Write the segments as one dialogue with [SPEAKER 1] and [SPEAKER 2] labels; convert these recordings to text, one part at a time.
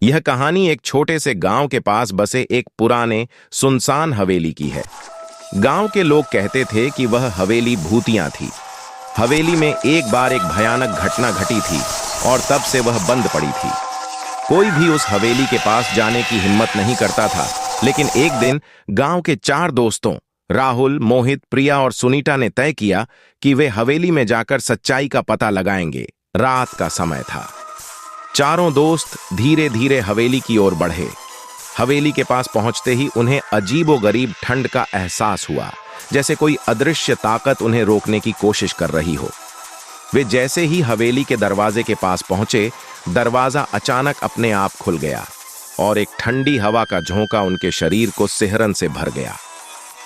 [SPEAKER 1] यह कहानी एक छोटे से गांव के पास बसे एक पुराने सुनसान हवेली की है। गांव के लोग कहते थे कि वह हवेली भूतिया थी। हवेली में एक बार एक भयानक घटना घटी थी और तब से वह बंद पड़ी थी। कोई भी उस हवेली के पास जाने की हिम्मत नहीं करता था। लेकिन एक दिन गांव के 4 दोस्तों राहुल, मोहित, प्रिया और सुनीता ने तय किया कि वे हवेली में जाकर सच्चाई का पता लगाएंगे। रात का समय था। चारों दोस्त धीरे धीरे हवेली की ओर बढ़े। हवेली के पास पहुंचते ही उन्हें अजीबोगरीब ठंड का एहसास हुआ, जैसे कोई अदृश्य ताकत उन्हें रोकने की कोशिश कर रही हो। वे जैसे ही हवेली के दरवाजे के पास पहुंचे, दरवाजा अचानक अपने आप खुल गया और एक ठंडी हवा का झोंका उनके शरीर को सिहरन से भर गया।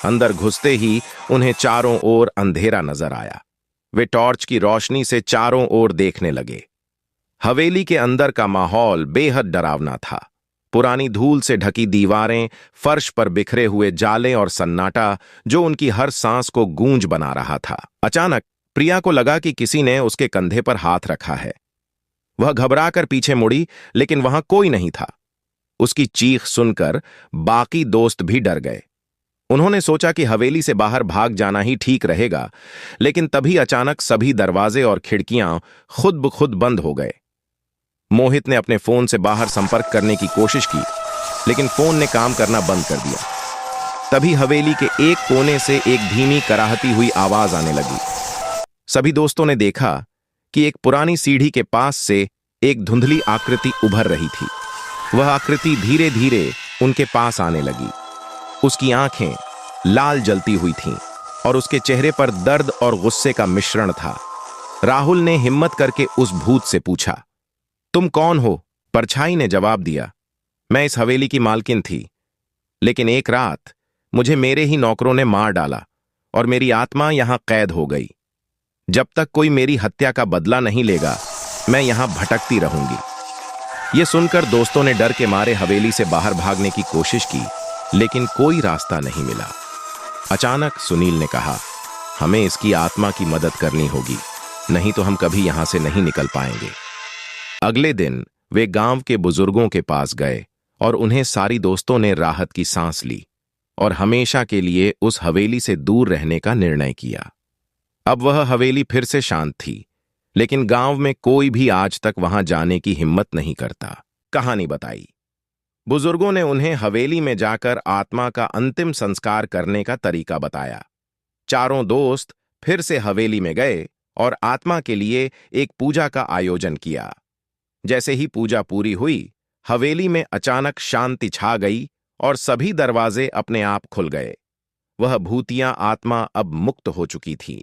[SPEAKER 1] अंदर घुसते ही उन्हें चारों ओर अंधेरा नजर आया। वे टॉर्च की रोशनी से चारों ओर देखने लगे। हवेली के अंदर का माहौल बेहद डरावना था। पुरानी धूल से ढकी दीवारें, फर्श पर बिखरे हुए जाले और सन्नाटा जो उनकी हर सांस को गूंज बना रहा था। अचानक प्रिया को लगा कि किसी ने उसके कंधे पर हाथ रखा है। वह घबराकर पीछे मुड़ी, लेकिन वहां कोई नहीं था। उसकी चीख सुनकर बाकी दोस्त भी डर गए। उन्होंने सोचा कि हवेली से बाहर भाग जाना ही ठीक रहेगा, लेकिन तभी अचानक सभी दरवाजे और खिड़कियां खुद ब खुद बंद हो गए। मोहित ने अपने फोन से बाहर संपर्क करने की कोशिश की, लेकिन फोन ने काम करना बंद कर दिया। तभी हवेली के एक कोने से एक धीमी कराहती हुई आवाज आने लगी। सभी दोस्तों ने देखा कि एक पुरानी सीढ़ी के पास से एक धुंधली आकृति उभर रही थी। वह आकृति धीरे धीरे उनके पास आने लगी। उसकी आंखें लाल जलती हुई थीं और उसके चेहरे पर दर्द और गुस्से का मिश्रण था। राहुल ने हिम्मत करके उस भूत से पूछा, तुम कौन हो? परछाई ने जवाब दिया, मैं इस हवेली की मालकिन थी, लेकिन एक रात मुझे मेरे ही नौकरों ने मार डाला और मेरी आत्मा यहां कैद हो गई। जब तक कोई मेरी हत्या का बदला नहीं लेगा, मैं यहां भटकती रहूंगी। यह सुनकर दोस्तों ने डर के मारे हवेली से बाहर भागने की कोशिश की, लेकिन कोई रास्ता नहीं मिला। अचानक सुनील ने कहा, हमें इसकी आत्मा की मदद करनी होगी, नहीं तो हम कभी यहां से नहीं निकल पाएंगे। अगले दिन वे गांव के बुजुर्गों के पास गए और उन्हें सारी दोस्तों ने राहत की सांस ली और हमेशा के लिए उस हवेली से दूर रहने का निर्णय किया। अब वह हवेली फिर से शांत थी, लेकिन गांव में कोई भी आज तक वहां जाने की हिम्मत नहीं करता। कहानी बताई। बुजुर्गों ने उन्हें हवेली में जाकर आत्मा का अंतिम संस्कार करने का तरीका बताया। चारों दोस्त फिर से हवेली में गए और आत्मा के लिए एक पूजा का आयोजन किया। जैसे ही पूजा पूरी हुई, हवेली में अचानक शांति छा गई और सभी दरवाजे अपने आप खुल गए। वह भूतिया आत्मा अब मुक्त हो चुकी थी।